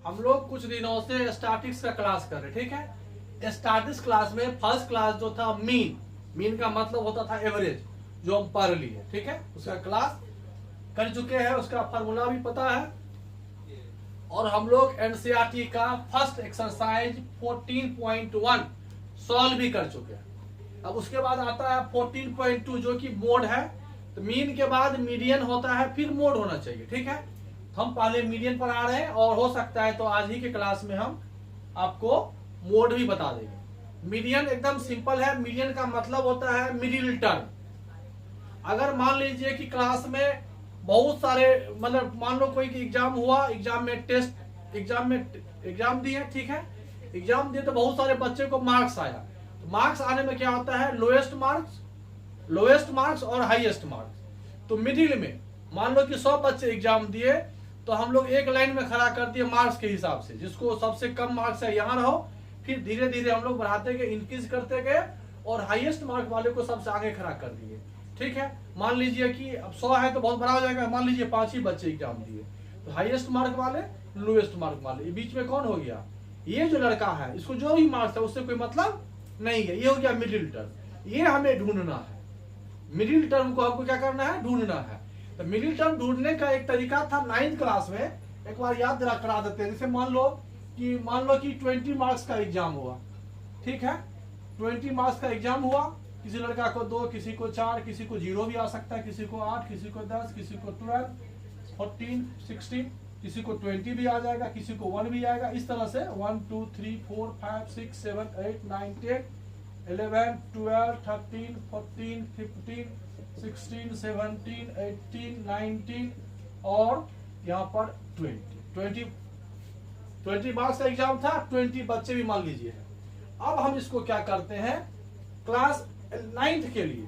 हम लोग कुछ दिनों से स्टैटिक्स का क्लास कर रहे, ठीक है। स्टैटिक्स क्लास में फर्स्ट क्लास जो था मीन का मतलब होता था एवरेज, जो हम पढ़ लिए, ठीक है, उसका क्लास कर चुके हैं, उसका फार्मूला भी पता है। और हम लोग एनसीईआरटी का फर्स्ट एक्सरसाइज 14.1 सॉल्व भी कर चुके हैं। अब उसके बाद आता है 14.2 जो कि मोड है। तो मीन के बाद मीडियन होता है, फिर मोड होना चाहिए, ठीक है। हम पहले मीडियन पर आ रहे हैं और हो सकता है तो आज ही के क्लास में हम आपको मोड भी बता देंगे। मीडियन एकदम सिंपल है। मीडियन का मतलब होता है मिडिल टर्म। अगर मान लीजिए कि क्लास में बहुत सारे, मतलब मान लो कोई एग्जाम हुआ, एग्जाम दिए, ठीक है, एग्जाम दिए तो बहुत सारे बच्चे को मार्क्स आया। तो मार्क्स आने में क्या होता है, लोएस्ट मार्क्स और हाईएस्ट मार्क्स। तो मिडिल में मान लो कि 100 बच्चे एग्जाम दिए, तो हम लोग एक लाइन में खड़ा कर दिए मार्क्स के हिसाब से, जिसको सबसे कम मार्क्स है यहाँ रहो। फिर धीरे धीरे हम लोग बढ़ाते गए, इंक्रीज करते गए और हाईएस्ट मार्क वाले को सबसे आगे खड़ा कर दिए, ठीक है। मान लीजिए कि अब 100 है तो बहुत बड़ा हो जाएगा, मान लीजिए 5 ही बच्चे एग्जाम दिए, तो हाईएस्ट मार्क वाले, लोएस्ट मार्क वाले, ये बीच में कौन हो गया, ये जो लड़का है, इसको जो भी मार्क्स है उससे कोई मतलब नहीं है, ये हो गया मिडिल टर्म। ये हमें ढूंढना है, मिडिल टर्म को हमको क्या करना है, ढूंढना है। तो मिडिल टर्म ढूंढने का एक तरीका था 9th क्लास में, एक बार याद दिला करा देते हैं। जैसे मान लो कि 20 मार्क्स का एग्जाम हुआ, ठीक है, 20 मार्क्स का एग्जाम हुआ, किसी लड़का को 2, किसी को 4, किसी को 0 भी आ सकता है, किसी को 8, किसी को 10, किसी को 12, 14, 16, किसी को 20 भी आ जाएगा, किसी को 1 भी आएगा। इस तरह से 1 2 3 4 5 6 7 8 9 10 11 12 13 14 15 16 17 18 19 और यहाँ पर 20 मार्क्स का एग्जाम था, 20 बच्चे भी मान लीजिए। अब हम इसको क्या करते हैं, क्लास 9th के लिए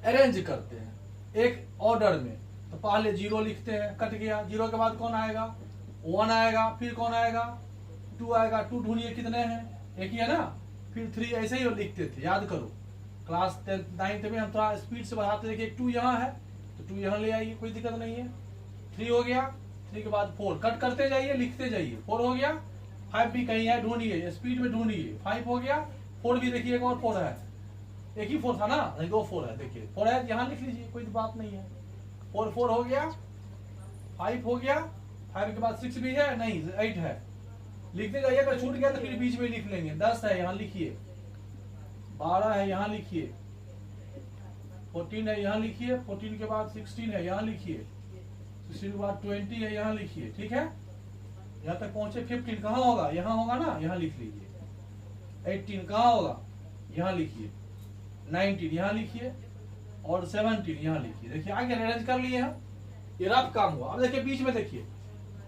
अरेंज करते हैं एक ऑर्डर में। तो पहले 0 लिखते हैं, कट गया। 0 के बाद कौन आएगा, 1 आएगा, फिर कौन आएगा, 2 आएगा। 2 ढूंढिए कितने हैं, एक ही है ना। फिर 3, ऐसे ही लिखते थे, याद करो। क्लास 9th में हम थोड़ा स्पीड से बढ़ाते, देखिए 2 यहाँ है तो 2 यहाँ ले आइए, कोई दिक्कत नहीं है। 3 हो गया, 3 के बाद 4, कट करते जाइए, लिखते जाइए। 4 हो गया, 5 भी कहीं है, ढूंढिए, स्पीड में ढूंढिए। 5 हो गया, 4 भी देखिए, एक और 4 है, एक ही 4 था ना, 2 4 है, देखिए 4 है, यहाँ लिख लीजिए, कोई बात नहीं है। 4 हो गया, 5 हो गया, 5 के बाद 6 भी है, नहीं 8 है, लिखते जाइए। अगर छूट गया तो फिर बीच में लिख लेंगे। 10 है, यहाँ लिखिए। 12 है, यहाँ लिखिए। 14 है, यहाँ लिखिए। 14 के बाद 16 है, यहाँ लिखिए। 16 के बाद 20 है, यहाँ लिखिए, ठीक है। यहाँ तक पहुंचे। 15 कहाँ होगा, यहाँ होगा ना, यहाँ लिख लीजिए। 18 कहाँ होगा, यहाँ लिखिए। 19 यहाँ लिखिए और 17 यहाँ लिखिए। देखिए आगे अरेंज कर लिए हम, ये रफ काम हुआ। अब देखिए बीच में देखिए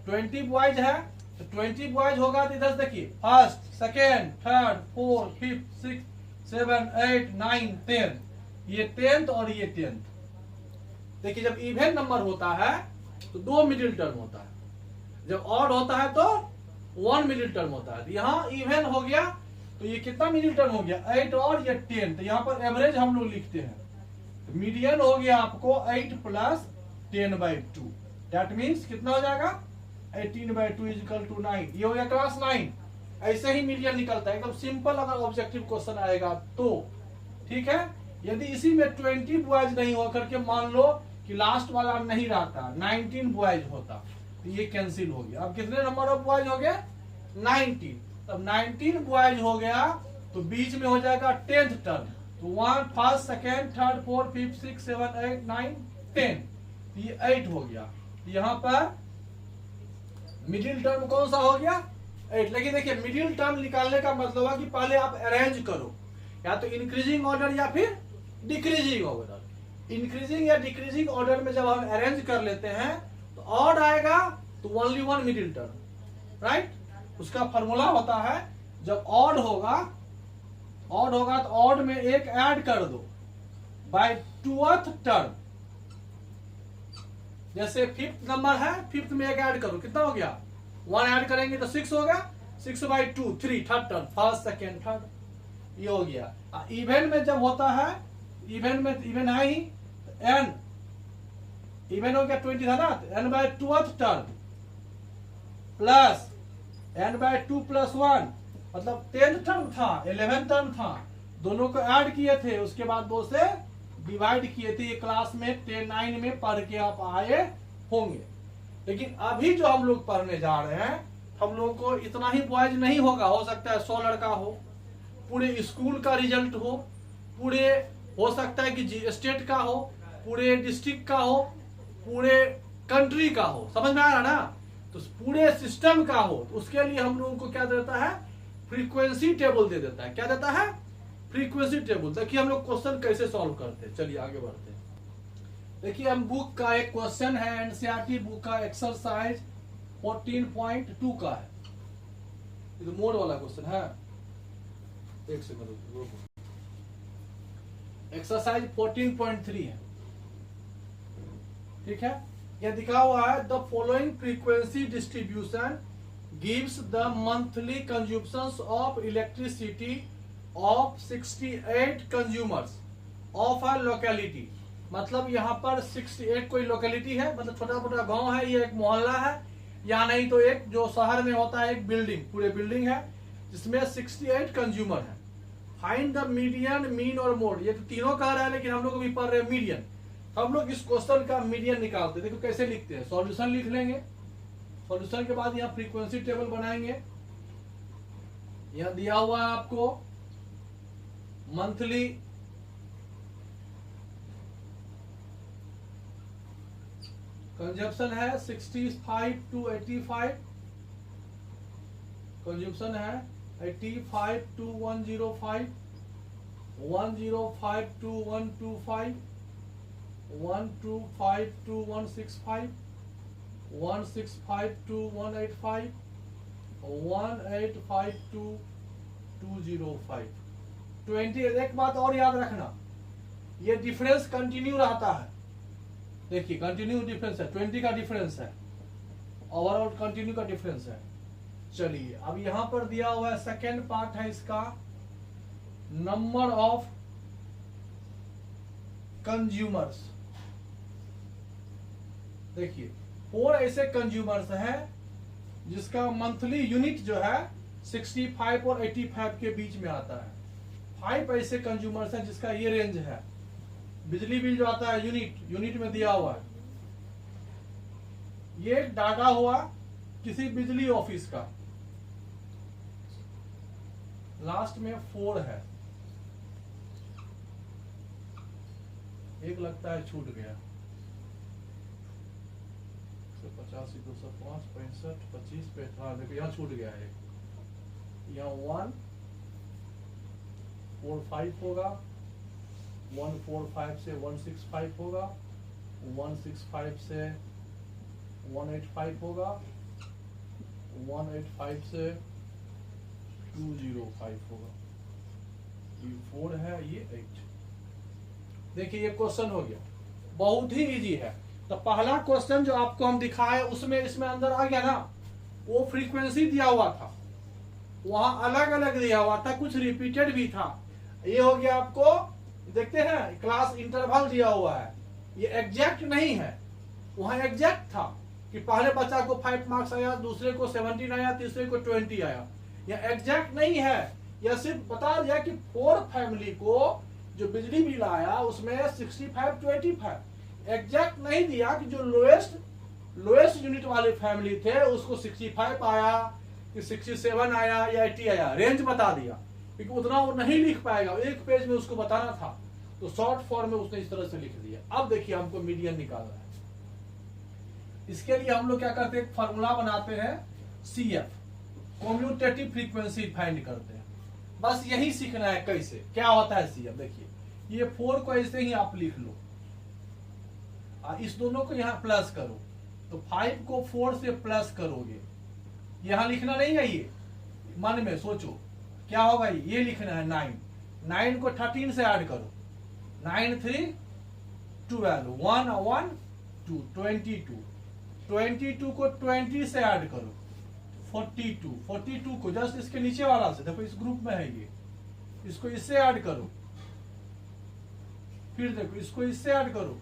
20 बॉयज है, तो 20 बॉयज होगा तो इधर देखिए, first, second, third, fourth, fifth, 6, 7, 8, 9, 10, ये 10th और ये 10th। देखिए जब इवन नंबर होता है तो 2 मिडिल टर्म होता है, जब ऑड होता है तो 1 मिडिल टर्म होता है। यहाँ इवन हो गया तो ये कितना मिडिल टर्म हो गया, 8 और ये 10। तो यहाँ पर एवरेज हम लोग लिखते हैं, तो मीडियन हो गया आपको 8 + 10/2, दैट मीन्स कितना हो जाएगा, 18/2 = 9। ये हो गया क्लास 9। ऐसे ही मीडियन निकलता है, एकदम सिंपल अगर ऑब्जेक्टिव क्वेश्चन आएगा तो, ठीक है। यदि इसी में 20 बॉयज नहीं होकर के मान लो कि लास्ट वाला नहीं रहता, 19 बॉयज होता, तो ये कैंसिल हो गया। अब कितने नंबर ऑफ बॉयज हो गए, 19। तब 19 बॉयज हो गया तो बीच में हो जाएगा 10th टर्म, तो 1 first, second, third, fourth, fifth, 6, 7, 8, 9, 10, ये 8 हो गया। यहाँ पर मिडिल टर्म कौन सा हो गया, 8। लेकिन देखिए मिडिल टर्म निकालने का मतलब है कि पहले आप अरेंज करो, या तो इंक्रीजिंग ऑर्डर या फिर डिक्रीजिंग ऑर्डर। इंक्रीजिंग या डिक्रीजिंग ऑर्डर में जब हम अरेंज कर लेते हैं तो ऑड आएगा तो ओनली 1 मिडिल टर्म, राइट। उसका फॉर्मूला होता है, जब ऑड होगा तो ऑड में एक ऐड कर दो बाय 2th टर्म। जैसे 5th नंबर है, 5th में एक ऐड करो, कितना हो गया, 1 ऐड करेंगे तो 6 होगा, 6/2, 3 third term, first, second, third, ये हो गया। इवेंट में जब होता है, इवेंट है ही n, इवेंट हो गया 20 था ना, n/2th टर्म प्लस n/2+1 मतलब 10 टर्म था, 11 टर्म था, दोनों को ऐड किए थे, उसके बाद 2 से डिवाइड किए थे। ये क्लास में 9 में पढ़ के आप आए होंगे। लेकिन अभी जो हम लोग पढ़ने जा रहे हैं, हम लोग को इतना ही बॉयज नहीं होगा, हो सकता है 100 लड़का हो, पूरे स्कूल का रिजल्ट हो, पूरे हो सकता है कि स्टेट का हो, पूरे डिस्ट्रिक्ट का हो, पूरे कंट्री का हो, समझ में आ रहा ना? तो पूरे सिस्टम का हो, तो उसके लिए हम लोगों को क्या देता है, फ्रीक्वेंसी टेबल दे देता है। क्या देता है? Frequency table. देखिए हम लोग क्वेश्चन कैसे सॉल्व करते हैं, चलिए आगे बढ़ते हैं। देखिए हम बुक का एक क्वेश्चन है, एनसीईआरटी बुक का एक्सरसाइज 14.2 का है, ये तो मोड वाला क्वेश्चन है। एक सेकंड रुको, एक्सरसाइज 14.3 है, ठीक है। यह दिखा हुआ है, the following frequency distribution gives the monthly consumption of elasticity of 68 consumers of a locality. मतलब यहाँ पर 68 कोई लोकेलिटी है, मतलब छोटा मोटा गांव है, ये एक मोहल्ला है, या नहीं तो एक जो शहर में होता है एक बिल्डिंग, पूरे बिल्डिंग है जिसमें 68 कंज्यूमर है। फाइंड द मीडियन, मीन और मोड। ये तो तीनों कह रहा है, लेकिन हम लोग अभी पढ़ रहे हैं मीडियन। हम लोग इस क्वेश्चन का मीडियन निकालते हैं। देखो कैसे लिखते हैं, सॉल्यूशन लिख लेंगे, सॉल्यूशन के बाद यहाँ फ्रीक्वेंसी टेबल बनाएंगे। यहाँ दिया हुआ है आपको मंथली कंजप्शन है 65 to 85, कंजप्शन है 85 to 105, 105 to 125, 125 to 165, 165 to 185, 185 to 205, 20। एक बात और याद रखना, ये डिफरेंस कंटिन्यू रहता है। देखिए कंटिन्यू डिफरेंस है, 20 का डिफरेंस है, ओवरऑल कंटिन्यू का डिफरेंस है। चलिए अब यहां पर दिया हुआ है, सेकेंड पार्ट है इसका, नंबर ऑफ कंज्यूमर्स। देखिए 4 ऐसे कंज्यूमर्स हैं जिसका मंथली यूनिट जो है 65 और 85 के बीच में आता है। 5 ऐसे कंज्यूमर्स हैं जिसका ये रेंज है। बिजली बिल जो आता है यूनिट में दिया हुआ है, ये डाटा हुआ किसी बिजली ऑफिस का, लास्ट में 4 है, एक लगता है छूट गया, 185, 205, 65, 25, 55, देखो यहाँ छूट गया है, यहाँ 145 होगा, 145 से 165 होगा, 165 से 185 होगा, 185 से 205 होगा। ये 4 है, ये 8। देखिए ये क्वेश्चन हो गया, बहुत ही इजी है। तो पहला क्वेश्चन जो आपको हम दिखाए उसमें इसमें अंदर आ गया ना, वो फ्रीक्वेंसी दिया हुआ था, वहां अलग अलग दिया हुआ था, कुछ रिपीटेड भी था। ये हो गया आपको, देखते हैं क्लास इंटरवल दिया हुआ है, ये एग्जैक्ट नहीं है, वहां एग्जैक्ट था कि पहले बच्चा को 5 मार्क्स आया, दूसरे को 17 आया, तीसरे को 20 आया। यह एग्जैक्ट नहीं है, यह सिर्फ बता दिया कि 4 फैमिली को जो बिजली बिल आया उसमें 65 to 85, एग्जैक्ट नहीं दिया कि जो लोएस्ट यूनिट वाले फैमिली थे उसको 65 आया कि 67 आया या 80 आया, रेंज बता दिया, क्योंकि उतना वो नहीं लिख पाएगा, एक पेज में उसको बताना था, तो शॉर्ट फॉर्म में उसने इस तरह से लिख दिया। अब देखिए हमको मीडियन निकालना है, इसके लिए हम लोग क्या करते हैं, फॉर्मूला बनाते हैं, CF कम्यूटेटिव फ्रीक्वेंसी फाइंड करते हैं। बस यही सीखना है कैसे क्या होता है CF। देखिए ये 4 को ऐसे ही आप लिख लो, इस दोनों को यहां प्लस करो, तो 5 को 4 से प्लस करोगे, यहां लिखना नहीं है, ये मन में सोचो क्या होगा, ये लिखना है 9 को 13 से ऐड करो, 9 3 12, 1 1 2 22 को 20 से ऐड करो, 42 को जस्ट इसके नीचे वाला से, देखो इस ग्रुप में है ये, इसको इससे ऐड करो, फिर देखो इसको इससे ऐड करो,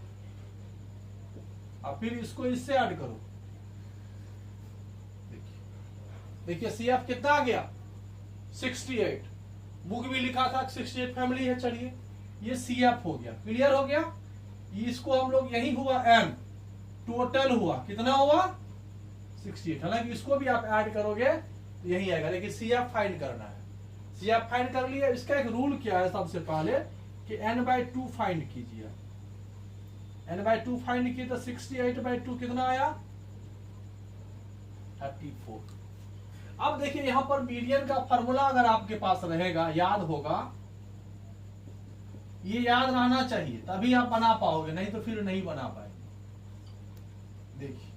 और फिर इसको इससे ऐड करो, देखिए देखिए CF कितना आ गया 68, बुक भी लिखा था 68 फैमिली है। चलिए ये CF हो गया, क्लियर हो गया। इसको हम लोग यही हुआ M, टोटल हुआ कितना हुआ 68। हालांकि इसको भी आप ऐड करोगे तो यही आएगा, लेकिन CF फाइंड करना है। CF फाइंड कर लिया। इसका एक रूल क्या है, सबसे पहले कि n/2 फाइंड कीजिए। n/2 फाइंड किए तो 68/2 कितना आया 34। अब देखिए यहां पर मीडियन का फॉर्मूला अगर आपके पास रहेगा, याद होगा, ये याद रहना चाहिए, तभी आप बना पाओगे, नहीं तो फिर नहीं बना पाएंगे। देखिए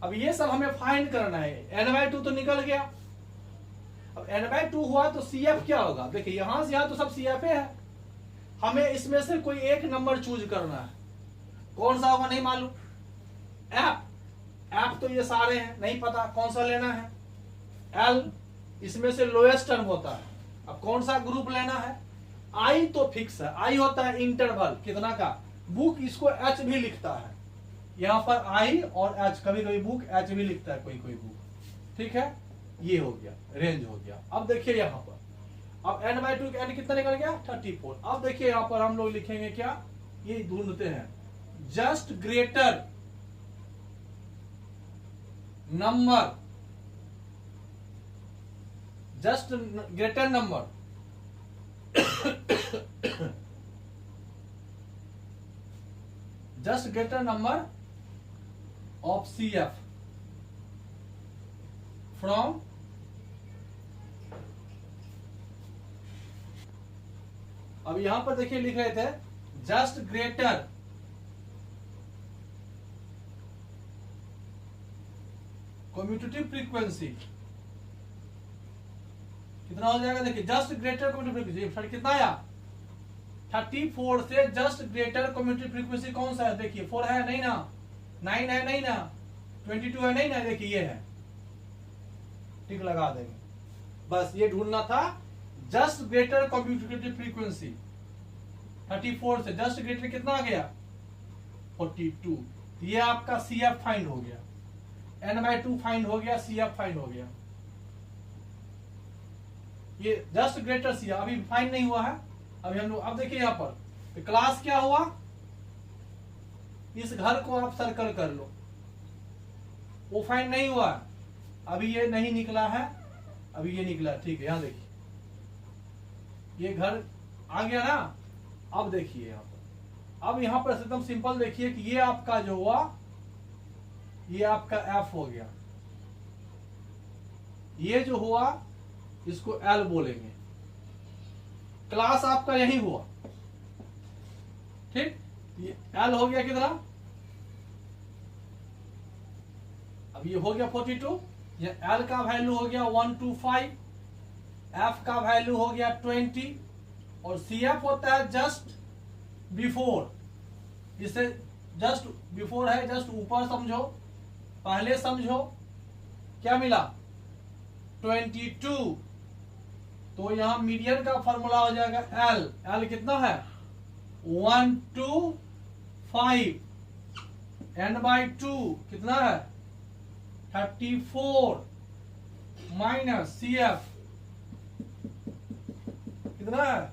अब ये सब हमें फाइंड करना है। n/2 तो निकल गया। अब n/2 हुआ तो CF क्या होगा, देखिए यहां से यहां तो सब CF है। हमें इसमें से कोई एक नंबर चूज करना है। कौन सा होगा नहीं मालूम। F तो ये सारे हैं, नहीं पता कौन सा लेना है। L इसमें से लोएस्ट टर्म होता है, अब कौन सा ग्रुप लेना है। I तो फिक्स है, I होता है इंटरवल कितना का। बुक इसको H भी लिखता है, यहाँ पर I और H, कभी कभी बुक H भी लिखता है कोई कोई बुक, ठीक है। ये हो गया, रेंज हो गया। अब देखिए यहाँ पर, अब n/2 का n कितना निकल गया 34। अब देखिए यहाँ पर हम लोग लिखेंगे क्या, ये ढूंढते हैं just greater number, just greater number just greater number of CF from अब यहां पर देखिए लिख रहे थे जस्ट ग्रेटर कम्यूटेटिव फ्रीक्वेंसी कितना हो जाएगा। देखिए जस्ट ग्रेटर कम्यूटेटिव फ्रीक्वेंसी कितना आया 34 से जस्ट ग्रेटर कम्यूटेटिव फ्रीक्वेंसी कौन सा है, देखिए 4 है नहीं ना, 9 है नहीं ना, 22 है नहीं ना, देखिए ये है, ठीक लगा देंगे। बस ये ढूंढना था जस्ट ग्रेटर कम्यूटेटिव फ्रीक्वेंसी। 34 से जस्ट ग्रेटर कितना आ गया 42, ये आपका CF फाइंड हो गया, n/2 फाइंड हो गया, CF फाइंड हो गया। ये जस्ट ग्रेटर CF अभी फाइंड नहीं हुआ है। अभी हम लोग, अब देखिए यहां पर तो क्लास क्या हुआ, इस घर को आप सर्कल कर लो, वो फाइंड नहीं हुआ, अभी ये नहीं निकला है, अभी ये निकला, ठीक है। यहां देखिए ये घर आ गया ना। अब देखिए यहां पर, अब यहां पर एकदम सिंपल देखिए कि ये आपका जो हुआ, ये आपका F हो गया, ये जो हुआ इसको L बोलेंगे। क्लास आपका यही हुआ, ठीक। ये L हो गया कितना, अब ये हो गया 42, ये L का वैल्यू हो गया 125, F का वैल्यू हो गया 20 और CF होता है जस्ट बिफोर, जिसे जस्ट बिफोर है, जस्ट ऊपर समझो, पहले समझो, क्या मिला 22। तो यहां मीडियन का फॉर्मूला हो जाएगा L कितना है 125, n/2 कितना है 34 माइनस CF कितना है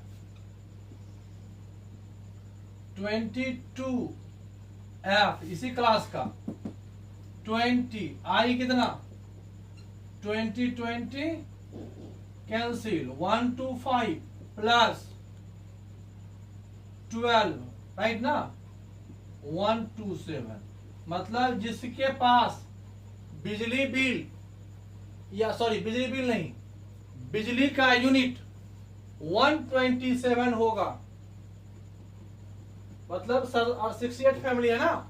22, F इसी क्लास का 20, I कितना 20 कैंसिल, 125 प्लस 12, राइट ना 127। मतलब जिसके पास बिजली बिल, या सॉरी बिजली बिल नहीं, बिजली का यूनिट 127 होगा, मतलब 68 फैमिली है ना,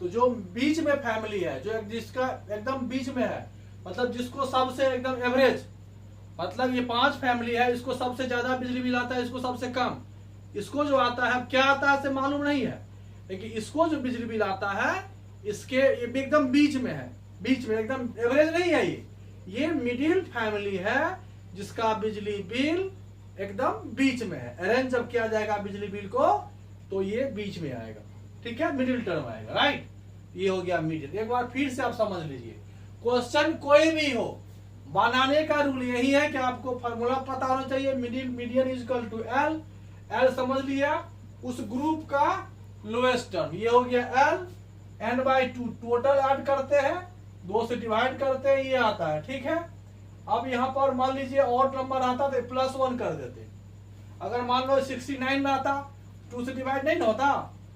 तो जो बीच में फैमिली है, जो जिसका एकदम बीच में है, मतलब जिसको सबसे एकदम एवरेज, मतलब ये 5 फैमिली है, इसको सबसे ज्यादा बिजली बिल आता है, इसको सबसे कम, इसको जो आता है क्या आता है से मालूम नहीं है, लेकिन इसको जो बिजली बिल आता है इसके ये एकदम बीच में है, बीच में एकदम एवरेज नहीं है, ये मिडिल फैमिली है जिसका बिजली बिल एकदम बीच में है। अरेंज जब किया जाएगा बिजली बिल को तो ये बीच में आएगा, ठीक है, मिडिल टर्म आएगा, राइट। ये हो गया मिडिल। एक बार फिर से आप समझ लीजिए, क्वेश्चन कोई भी हो, बनाने का रूल यही है कि आपको फॉर्मूला पता होना चाहिए, median is equal to L. L समझ लिया, उस ग्रुप का लोएस्ट टर्म, ये हो गया एल, n/2 टोटल ऐड करते हैं, 2 से डिवाइड करते हैं, ये आता है, ठीक है। अब यहाँ पर मान लीजिए और नंबर आता तो +1 कर देते। अगर मान लो 69 में आता, 2 से डिवाइड नहीं होता,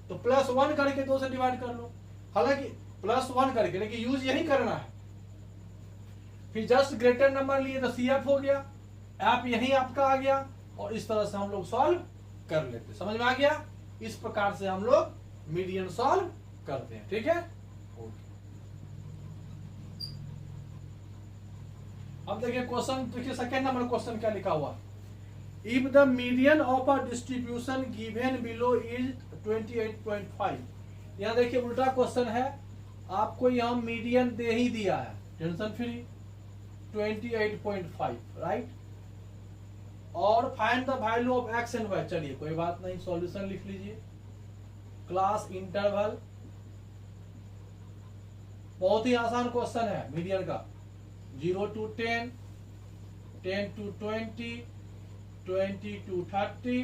तो +1 करके 2 से डिवाइड कर लो, हालांकि +1 करके, लेकिन यूज यही करना है। फिर जस्ट ग्रेटर नंबर लिए तो CF हो गया, ऐप यही आपका आ गया, और इस तरह से हम लोग सॉल्व कर लेते। समझ में आ गया? इस प्रकार से हम लोग मीडियन सॉल्व करते हैं, ठीक है। अब देखिए क्वेश्चन, देखिए सेकेंड नंबर क्वेश्चन क्या लिखा हुआ, if the median of a distribution given below is 28.5। यहाँ देखिए उल्टा क्वेश्चन है, आपको यहाँ मीडियन दे ही दिया है, टेंशन फ्री 28.5, राइट। और find the value of x and y. चलिए कोई बात नहीं, सॉल्यूशन लिख लीजिए। क्लास इंटरवल, बहुत ही आसान क्वेश्चन है मीडियन का। 0 to 10, 10 to 20, 20 to 30,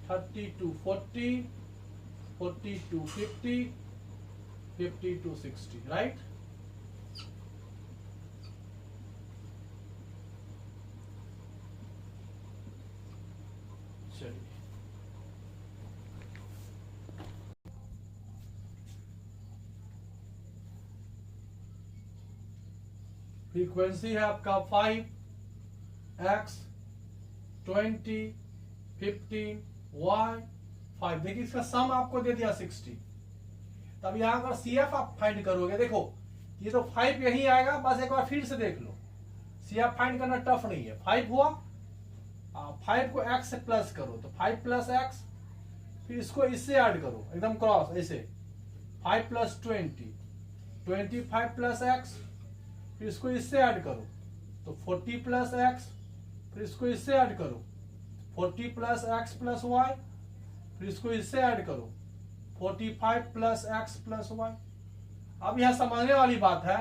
30 to 40, 40 to 50, 50 to 60, right? चलिए फ्रीक्वेंसी है आपका 5, x 20, 15, y 5। देखिए इसका सम आपको दे दिया 60। तब यहां पर CF आप फाइंड करोगे, देखो ये तो 5 यही आएगा, बस एक बार फिर से देख लो, CF फाइंड करना टफ नहीं है। 5 हुआ, 5 को x से प्लस करो तो 5 + x, फिर इसको इससे ऐड करो एकदम क्रॉस ऐसे, 5 + 20, 25 + x, फिर इसको इससे ऐड करो तो 40 + x, फिर इसको इससे ऐड करो 40 + x + y, फिर इसको इससे ऐड करो 45 + x + y। अब यह समझने वाली बात है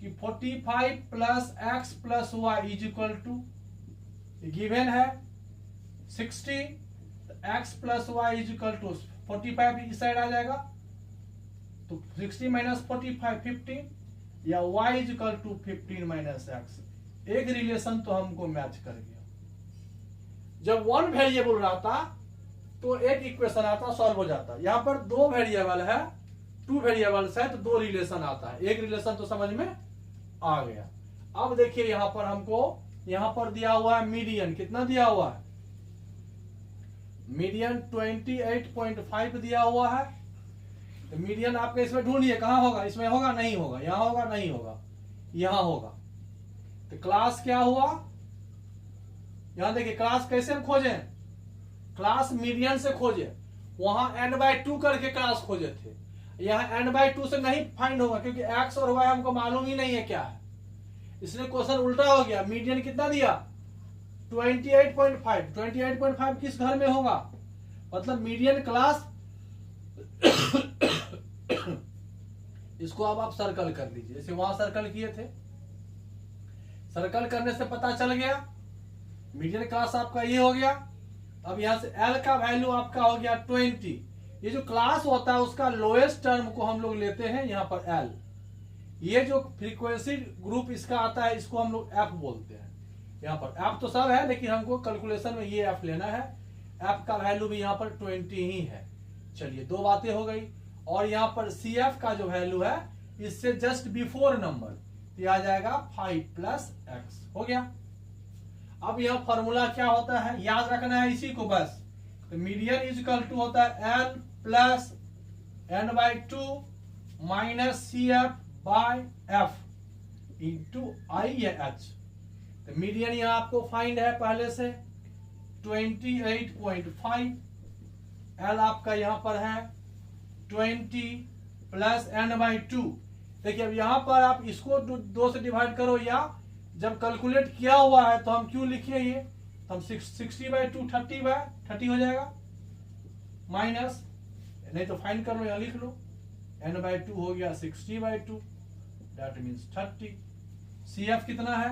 कि 45 + x + y is equal to, given है 60, x + y is equal to 45 इस साइड आ जाएगा, तो 60 - 45 15, या y is equal to 15 - x। एक रिलेशन तो हमको मैच कर गया। जब 1 वेरिएबल रहता तो एक इक्वेशन आता, सॉल्व हो जाता। यहां पर 2 वेरिएबल है, 2 वेरिएबल्स है, तो 2 रिलेशन आता है, एक रिलेशन तो समझ में आ गया। अब देखिए यहां पर हमको, यहां पर दिया हुआ है मीडियन, कितना दिया हुआ है, मीडियन 28.5 दिया हुआ है। तो मीडियन आपके इसमें ढूंढिए, कहां होगा, इसमें होगा नहीं होगा, यहां होगा नहीं होगा, यहां होगा। तो क्लास क्या हुआ, यहां देखिए क्लास कैसे हम खोजें, क्लास मीडियन से खोजे, वहां n/2 करके क्लास खोजे थे, यहां n/2 से नहीं फाइंड होगा, क्योंकि x और y हमको मालूम ही नहीं है क्या है, इसलिए क्वेश्चन उल्टा हो गया। मीडियन कितना दिया, 28.5, 28.5 किस घर में होगा, मतलब मीडियन क्लास इसको अब आप सर्कल कर लीजिए, जैसे वहां सर्कल किए थे, सर्कल करने से पता चल गया मीडियन क्लास आपका ये हो गया। अब यहां से L का वैल्यू आपका हो गया 20। ये जो क्लास होता है उसका लोएस्ट टर्म को हम लोग लेते हैं यहाँ पर L। ये जो फ्रीक्वेंसी ग्रुप इसका आता है इसको हम लोग F बोलते हैं। यहाँ पर F तो सब है, लेकिन हमको कैलकुलेशन में ये F लेना है। F का वैल्यू भी यहाँ पर 20 ही है। चलिए 2 बातें हो गई। और यहाँ पर CF का जो वैल्यू है इससे जस्ट बिफोर नंबर ये आ जाएगा 5 + x हो गया। अब यह फॉर्मूला क्या होता है, याद रखना है इसी को बस। तो मीडियन इज इक्वल टू होता है L + n/2 - CF/F into I या H। तो मीडियन यहां आपको फाइंड है पहले से 28.5, L आपका यहां पर है 20 + n/2। देखिए अब यहां पर आप इसको 2 से डिवाइड करो, या जब कैलकुलेट किया हुआ है तो हम क्यों लिखे ये, तो हम 60/2 30 हो जाएगा, माइनस नहीं तो फाइंड कर लो, यहां लिख लो n/2 हो गया 60/2, दैट मीन्स 30। CF कितना है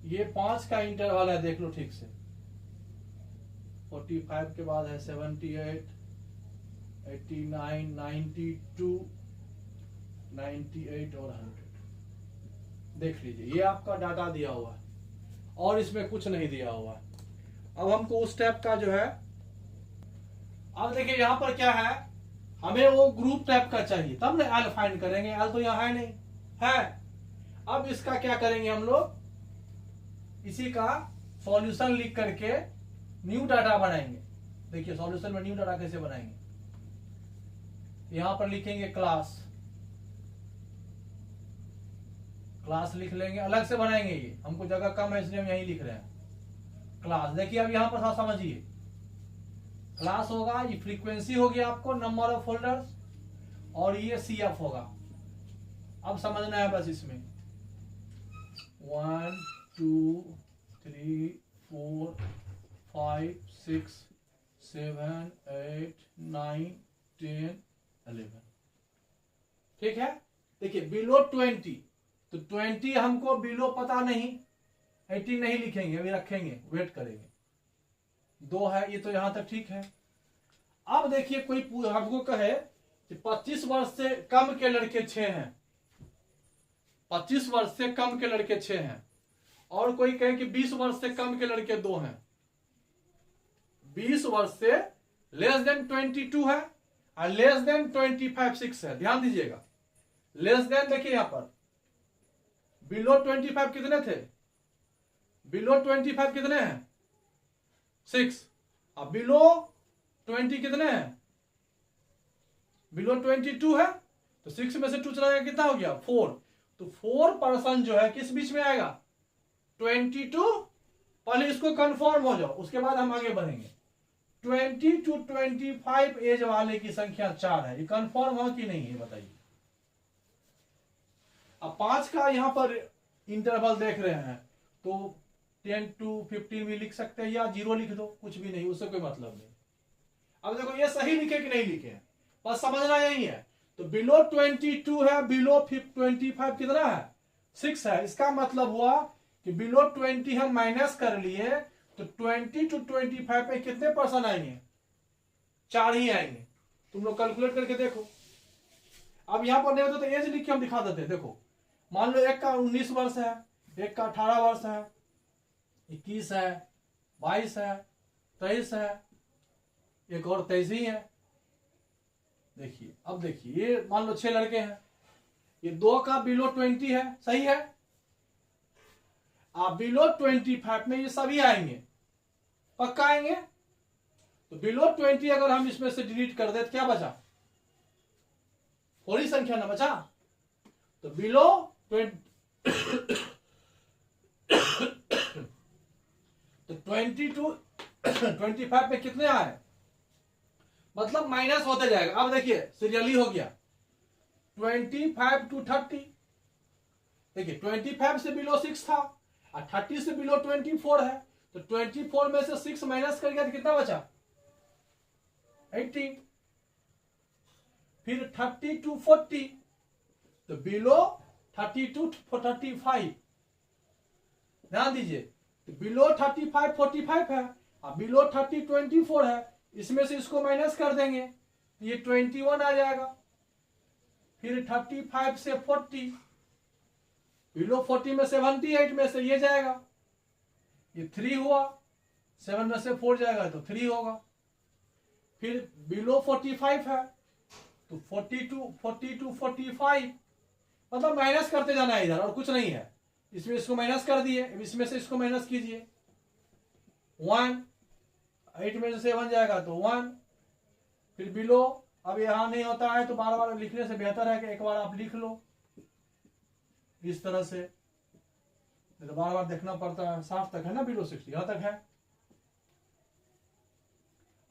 ये 5 का इंटरवल है, देख लो ठीक से। 45 के बाद है 78, 89, 92, 98 और 100। देख लीजिए, ये आपका डाटा दिया हुआ है और इसमें कुछ नहीं दिया हुआ है। अब हमको उस टाइप का जो है, अब देखिए यहां पर क्या है, हमें वो ग्रुप टाइप का चाहिए, तब ना एल फाइंड करेंगे। एल तो यहां है नहीं है। अब इसका क्या करेंगे हम लोग, इसी का सॉल्यूशन लिख करके न्यू डाटा बनाएंगे। देखिए सॉल्यूशन में न्यू डाटा कैसे बनाएंगे, यहां पर लिखेंगे क्लास, क्लास लिख लेंगे, अलग से बनाएंगे। ये हमको जगह कम है इसलिए हम यही लिख रहे हैं क्लास। देखिए अब यहां पर समझिए, क्लास होगा, ये फ्रीक्वेंसी होगी आपको, नंबर ऑफ फोल्डर्स, और ये CF होगा। अब समझना है बस इसमें 1 2 3 4 5 6 7 8 9 10 11। ठीक है। देखिए बिलो 20, तो 20 हमको बिलो पता नहीं, 18 नहीं लिखेंगे, अभी रखेंगे, वेट करेंगे। 2 है, ये तो यहां तक ठीक है। अब देखिए कोई हमको कहे कि 25 वर्ष से कम के लड़के 6 हैं, 25 वर्ष से कम के लड़के 6 हैं, और कोई कहे कि 20 वर्ष से कम के लड़के 2 हैं, 20 वर्ष से लेस देन 22 है और लेस देन 25 6 है। ध्यान दीजिएगा, लेस देन देखिए यहां पर बिलो 25 कितने थे, बिलो 25 कितने हैं 6, अब बिलो 20 कितने हैं, बिलो 22 है, तो 6 में से 2 चला गया, कितना हो गया 4। तो 4% जो है किस बीच में आएगा 22, पहले इसको कंफर्म हो जाओ, उसके बाद हम आगे बढ़ेंगे। 20 to 25 एज वाले की संख्या 4 है, ये कंफर्म हो कि नहीं है बताइए। अब 5 का यहां पर इंटरवल देख रहे हैं, तो 10 to 15 भी लिख सकते हैं या 0 लिख दो, कुछ भी नहीं, उससे कोई मतलब नहीं। अब देखो ये सही लिखे कि नहीं लिखे, बस समझना यही है। तो बिलो 22 है, बिलो 25 कितना है 6 है। इसका मतलब हुआ कि बिलो 20 हम माइनस कर लिए, तो 20 to 25 में कितने परसेंट आएंगे, 4 ही आएंगे। तुम लोग कैलकुलेट करके देखो। अब यहां पर नहीं होता तो एज लिख के हम दिखा देते। देखो मान लो एक का 19 वर्ष है, एक का 18 वर्ष है, 21 है, 22 है, 23 है, एक और 23 ही है। देखिए अब देखिए, ये मान लो 6 लड़के हैं, ये 2 का बिलो 20 है, सही है। आप बिलो 25 में ये सभी आएंगे, पक्का आएंगे। तो बिलो 20 अगर हम इसमें से डिलीट कर दे तो क्या बचा, थोड़ी संख्या ना बचा। तो बिलो 20 तो 20 to 25 में कितने आए, मतलब माइनस होते जाएगा। अब देखिए सीरियली हो गया 25 to 30। देखिए 25 से बिलो 6 था और 30 से बिलो 24 है, तो 24 में से 6 माइनस कर गया तो कितना बचा 18। फिर 30 to 40, तो बिलो 30 to 35। ध्यान दीजिए, तो बिलो 35 45 है और बिलो 30 24 है, इसमें से इसको माइनस कर देंगे तो ये 21 आ जाएगा। फिर 35 से 40, बिलो 40 में 78 में से ये जाएगा, ये 3 हुआ, 7 में से 4 जाएगा तो 3 होगा। फिर बिलो 45 है, तो 40 to 45, मतलब माइनस करते जाना है इधर, और कुछ नहीं है। इसमें इसको माइनस कर दिए, इसमें से इसको माइनस कीजिए, 1, 8 में से 7 जाएगा तो 1। फिर बिलो, अब यहां नहीं होता है तो बार बार लिखने से बेहतर है कि एक बार आप लिख लो इस तरह से, तो बार बार देखना पड़ता है। 60 तक है ना, बिलो 60 यहां तक है।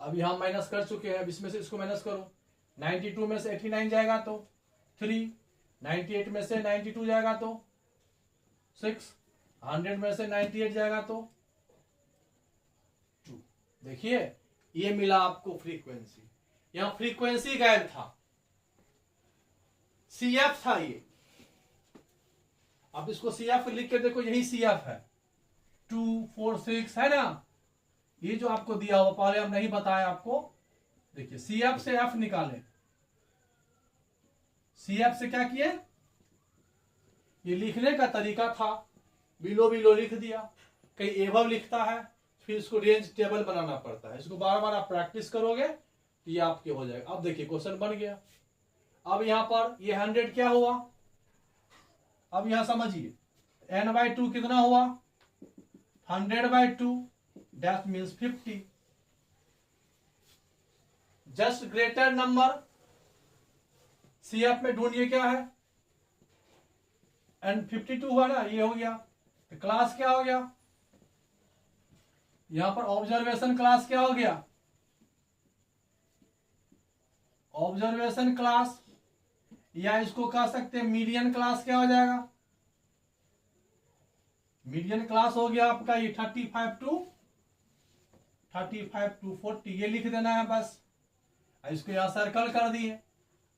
अब यहां माइनस कर चुके हैं, अब इसमें से इसको माइनस करो, 92 में से 89 जाएगा तो 3, 98 में से 92 जाएगा तो 6, 100 में से 98 जाएगा तो 2। देखिए ये मिला आपको फ्रीक्वेंसी, यहां फ्रीक्वेंसी गायब था, CF था ये। अब इसको CF लिख के देखो, यही CF है, 246 है ना, ये जो आपको दिया हुआ पहले हम नहीं बताया आपको। देखिए CF से F निकालें, CF से क्या किए, ये लिखने का तरीका था, बिलो बिलो लिख दिया, कहीं एवब लिखता है, फिर इसको रेंज टेबल बनाना पड़ता है। इसको बार बार आप प्रैक्टिस करोगे तो ये आपके हो जाएगा। अब देखिए क्वेश्चन बन गया। अब यहां पर ये 100 क्या हुआ, अब यहां समझिए n/2 कितना हुआ, 100/2 that means 50। Just greater number CF में ढूंढिए क्या है, एंड 52 हुआ ना, ये हो गया। तो क्लास क्या हो गया, यहां पर ऑब्जर्वेशन क्लास क्या हो गया, ऑब्जर्वेशन क्लास, या इसको कह सकते हैं मीडियन क्लास क्या हो जाएगा, मीडियन क्लास हो गया आपका ये 35 to 40, ये लिख देना है बस। इसको यहां सर्कल कर दिए।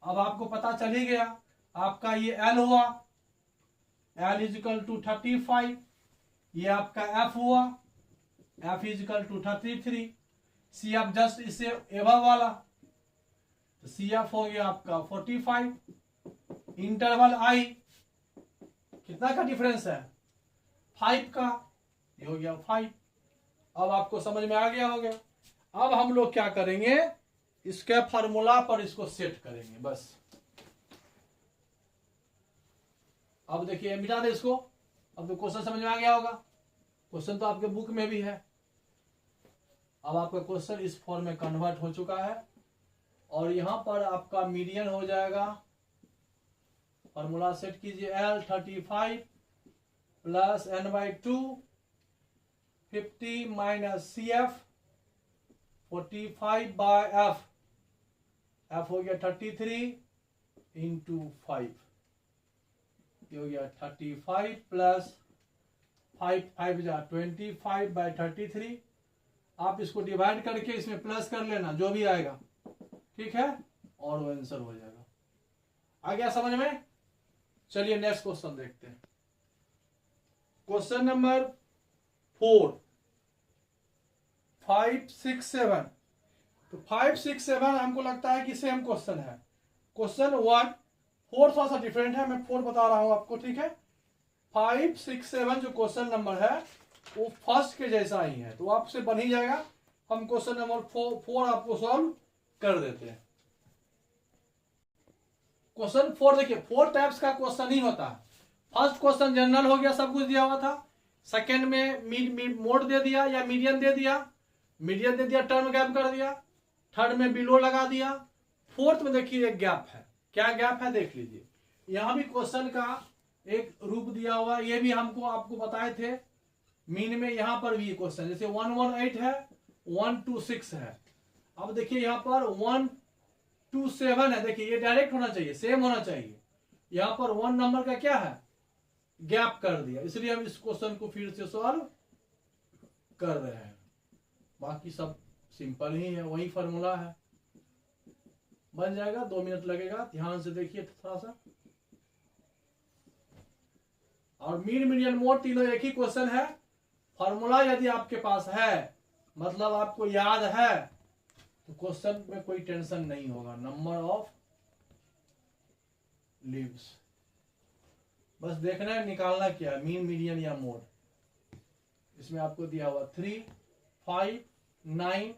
अब आपको पता चल ही गया आपका ये L हुआ, L = 35, ये आपका F हुआ, F = 33, CF जस्ट इससे एवब वाला, तो CF हो गया आपका 45। इंटरवल I कितना का डिफरेंस है, 5 का, ये हो गया 5। अब आपको समझ में आ गया होगा। अब हम लोग क्या करेंगे, इसके फार्मूला पर इसको सेट करेंगे बस। अब देखिए मिटा दे इसको। अब तो क्वेश्चन समझ में आ गया होगा, क्वेश्चन तो आपके बुक में भी है। अब आपका क्वेश्चन इस फॉर्म में कन्वर्ट हो चुका है, और यहां पर आपका मीडियन हो जाएगा, फॉर्मूला सेट कीजिए, L 35 plus n/2 50 minus CF 45/F, F हो गया 33 इंटू 5, ये हो गया 35 प्लस 5 5 25/33। आप इसको डिवाइड करके इसमें प्लस कर लेना, जो भी आएगा, ठीक है, और वो आंसर हो जाएगा। आ गया समझ में। चलिए नेक्स्ट क्वेश्चन देखते हैं। Question number 4, 5, 6, 7। तो 5, 6, 7 हमको लगता है कि सेम क्वेश्चन है। क्वेश्चन 1, 4 थोड़ा सा डिफरेंट है, मैं 4 बता रहा हूं आपको, ठीक है। 5, 6, 7 जो क्वेश्चन नंबर है वो फर्स्ट के जैसा ही है, तो आपसे बन ही जाएगा। हम क्वेश्चन नंबर 4 आपको सॉल्व कर देते हैं। क्वेश्चन 4 देखिए, 4 टाइप्स का क्वेश्चन ही होता है। फर्स्ट क्वेश्चन जनरल हो गया, सब कुछ दिया हुआ था। सेकंड में मोड दे दिया या मीडियन दे दिया, मीडियन दे दिया, टर्म गैप कर दिया। थर्ड में बिलो लगा दिया। फोर्थ में देखिए एक गैप है, क्या गैप है देख लीजिए। यहां भी क्वेश्चन का एक रूप दिया हुआ, ये भी हमको आपको बताए थे मीन में। यहां पर भी क्वेश्चन जैसे 118 है, 126 है। अब देखिए यहां पर 127 है, देखिए ये डायरेक्ट होना चाहिए, सेम होना चाहिए। यहां पर 1 नंबर का क्या है, गैप कर दिया, इसलिए हम इस क्वेश्चन को फिर से सॉल्व कर रहे हैं। बाकी सब सिंपल ही है, वही फॉर्मूला है, बन जाएगा। 2 मिनट लगेगा, ध्यान से देखिए थोड़ा सा। और मीन, मीडियन, मोड तीनों एक ही क्वेश्चन है। फॉर्मूला यदि आपके पास है, मतलब आपको याद है, तो क्वेश्चन में कोई टेंशन नहीं होगा। नंबर ऑफ लीव्स बस देखना है, निकालना क्या है, मीन, मीडियन या मोड। इसमें आपको दिया हुआ 3, 5, 9,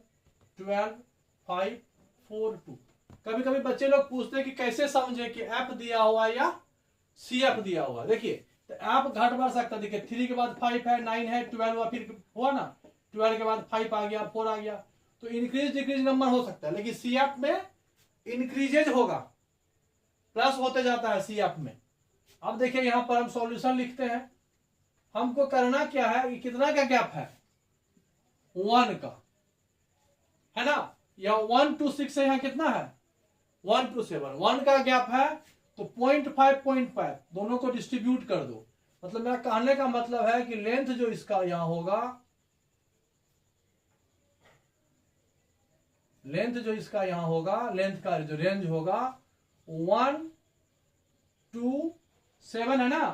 12, 5, 4, 2। कभी कभी बच्चे लोग पूछते हैं कि कैसे समझे कि एफ दिया हुआ या CF दिया हुआ। देखिए तो एफ घट बढ़ सकता है, देखिए 3 के बाद 5 है, 9 है, 12 हुआ, फिर हुआ ना, 12 के बाद 5 आ गया, 4 आ गया, तो इंक्रीज डिक्रीज नंबर हो सकता है। लेकिन CF में इंक्रीजेज होगा, प्लस होते जाता है CF में। अब देखिए यहां पर हम सॉल्यूशन लिखते हैं। हमको करना क्या है, ये कितना का गैप है, 1 का, है ना। यह 1 to 6 है, यहां कितना है 1 to 7, 1 का गैप है, तो 0.5 0.5 दोनों को डिस्ट्रीब्यूट कर दो। मतलब मेरा कहने का मतलब है कि लेंथ जो इसका यहां होगा, लेंथ जो इसका यहां होगा, लेंथ का जो रेंज होगा 1 to 7 है ना,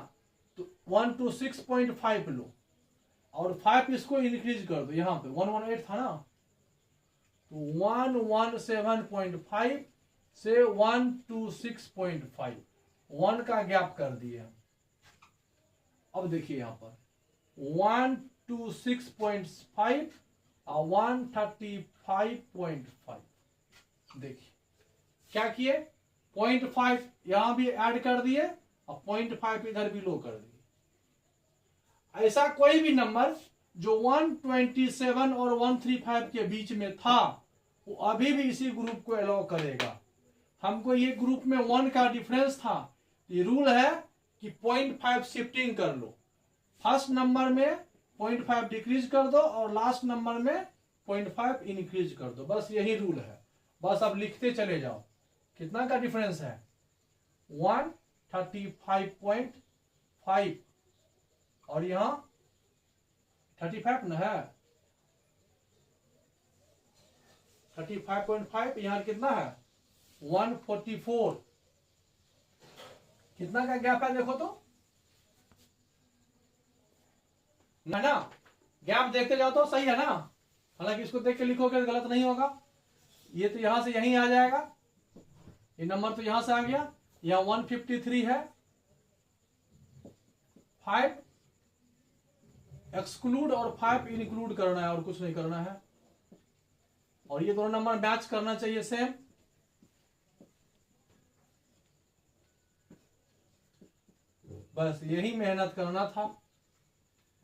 तो 1 to 6.5 लो। और 5 इसको इंक्रीज कर दो, यहाँ पे 118 था ना, तो 117.5 से 126.5, 1 का गैप कर दिए। अब देखिए यहाँ पर 126.5 और 135.5, देखिए क्या किए, 0.5 यहां भी ऐड कर दिए और 0.5 इधर भी लो कर दिए। ऐसा कोई भी नंबर जो 127 और 135 के बीच में था वो अभी भी इसी ग्रुप को अलाउ करेगा। हमको ये ग्रुप में 1 का डिफरेंस था, ये रूल है कि 0.5 शिफ्टिंग कर लो, फर्स्ट नंबर में 0.5 डिक्रीज कर दो और लास्ट नंबर में 0.5 इंक्रीज कर दो, बस यही रूल है। बस अब लिखते चले जाओ, कितना का डिफरेंस है, 135.5 और यहां 35 ना है, 35.5, यहां कितना है 144, कितना का गैप है देखो तो, ना गैप देखते जाओ तो सही है ना, हालांकि इसको देख के लिखोगे गलत नहीं होगा। ये तो यहां से यहीं आ जाएगा, ये नंबर तो यहां से आ गया, यहां 153 है, 5 एक्सक्लूड और 5 इंक्लूड करना है और कुछ नहीं करना है, और ये दोनों नंबर मैच करना चाहिए सेम। बस यही मेहनत करना था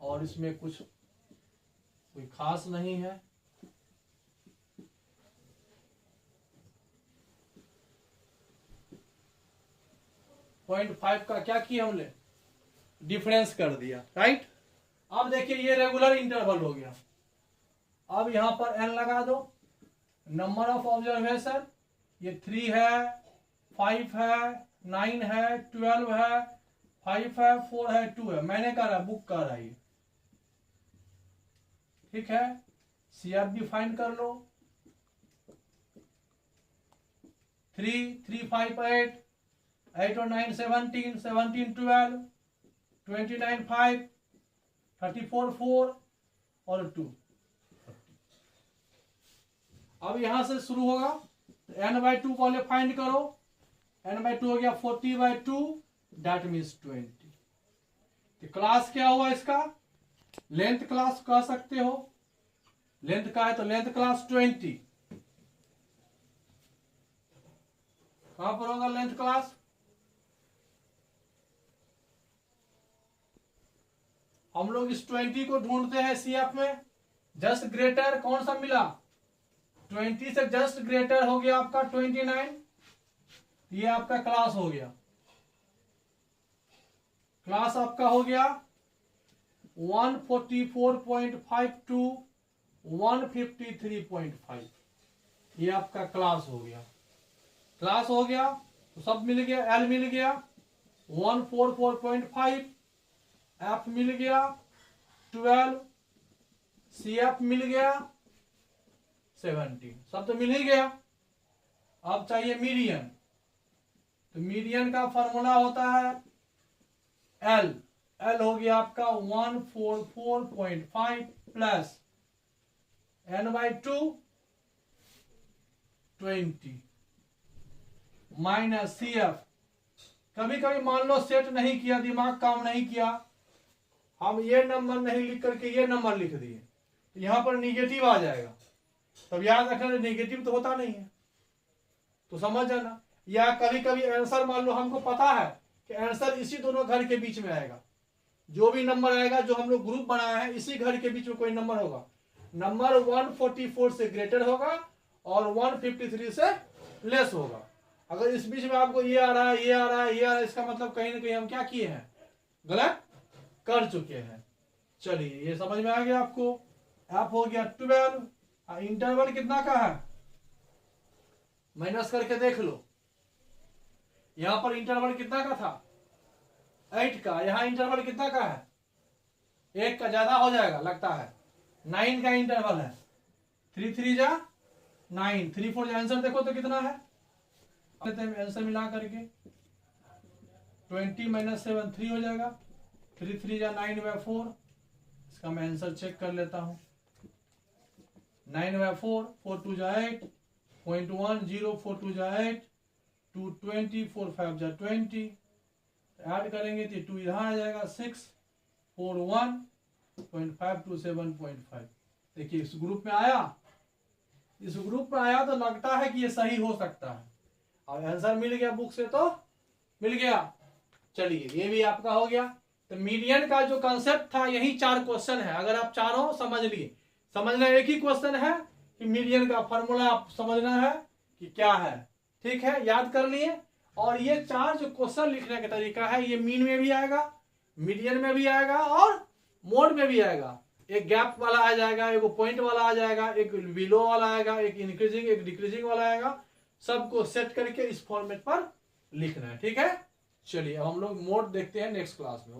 और इसमें कुछ कोई खास नहीं है। पॉइंट 5 का क्या किया हमने, डिफरेंस कर दिया, राइट। अब देखिए ये रेगुलर इंटरवल हो गया। अब यहां पर n लगा दो, नंबर ऑफ ऑब्जर्वेशन ये 3 है, 5 है, 9 है, 12 है, 5 है, 4 है, 2 है, मैंने कहा बुक कर रहा है, ठीक है। CF भी फाइंड कर लो, 3, 3, 5, 8, 8 और 9 17, 17, 12, 29, 5, 34, 4 और 2। अब यहां से शुरू होगा, n/2 पहले फाइंड करो, n/2 हो गया 40/2, दैट मीन्स 20। तो क्लास क्या हुआ इसका, लेंथ क्लास कह सकते हो, लेंथ का है तो लेंथ क्लास 20। कहां पर होगा लेंथ क्लास, हम लोग इस 20 को ढूंढते हैं CF में, जस्ट ग्रेटर कौन सा मिला, 20 से जस्ट ग्रेटर हो गया आपका 29, ये आपका क्लास हो गया, क्लास आपका हो गया 144.5 to 153.5, ये आपका क्लास हो गया, क्लास हो गया तो सब मिल गया, L मिल गया 144.5, F मिल गया 12, CF मिल गया 17, सब तो मिल ही गया। अब चाहिए मीडियन, तो मीडियन का फॉर्मूला होता है L, L हो गया आपका 144.5 प्लस n/2 20 माइनस CF। कभी कभी मान लो सेट नहीं किया, दिमाग काम नहीं किया, हम ये नंबर नहीं लिख करके ये नंबर लिख दिए, तो यहां पर निगेटिव आ जाएगा, तब याद रखना निगेटिव तो होता नहीं है, तो समझ जाना। या कभी कभी आंसर मान लो हमको पता है कि आंसर इसी दोनों घर के बीच में आएगा, जो भी नंबर आएगा जो हम लोग ग्रुप बनाया है इसी घर के बीच में कोई नंबर होगा, नंबर 144 से ग्रेटर होगा और 153 से लेस होगा। अगर इस बीच में आपको ये आ रहा है, ये आ रहा है, ये आ रहा है, इसका मतलब कहीं ना कहीं हम क्या किए हैं, गलत कर चुके हैं। चलिए ये समझ में आ गया आपको। एफ हो गया 12, इंटरवल कितना का है माइनस करके देख लो, यहां पर इंटरवल कितना का था 8 का, यहां इंटरवल कितना का है 1 का, ज्यादा हो जाएगा लगता है, 9 का इंटरवल है, 3 3 जा 9, 3 4 आंसर देखो तो कितना है, आंसर मिला करके 20 - 7 3 हो जाएगा, 3 3 जा 9/4, इसका मैं आंसर चेक कर लेता हूं। 9/4, 4 2 जा 8, 0.10, 4 2 जा 8, 2 20, 4 5 जा 20, ऐड करेंगे तो 2 इधर आ जाएगा, 6 4 1 0.5 2 7.5। देखिए इस ग्रुप में आया, इस ग्रुप में आया तो लगता है कि ये सही हो सकता है। अब आंसर मिल गया बुक से तो मिल गया। चलिए ये भी आपका हो गया। तो मीडियन का जो कंसेप्ट था यही 4 क्वेश्चन है। अगर आप चारों समझ लिए, समझना एक ही क्वेश्चन है कि मीडियन का फॉर्मूला आप समझना है कि क्या है। ठीक है, याद कर लिए। और ये 4 जो क्वेश्चन लिखने का तरीका है, ये मीन में भी आएगा, मीडियन में भी आएगा और मोड में भी आएगा। एक गैप वाला आ जाएगा, एक पॉइंट वाला आ जाएगा, एक बिलो वाला आएगा, एक इंक्रीजिंग एक डिक्रीजिंग वाला आएगा। सबको सेट करके इस फॉर्मेट पर लिखना है। ठीक है, चलिए अब हम लोग मोड देखते हैं नेक्स्ट क्लास में।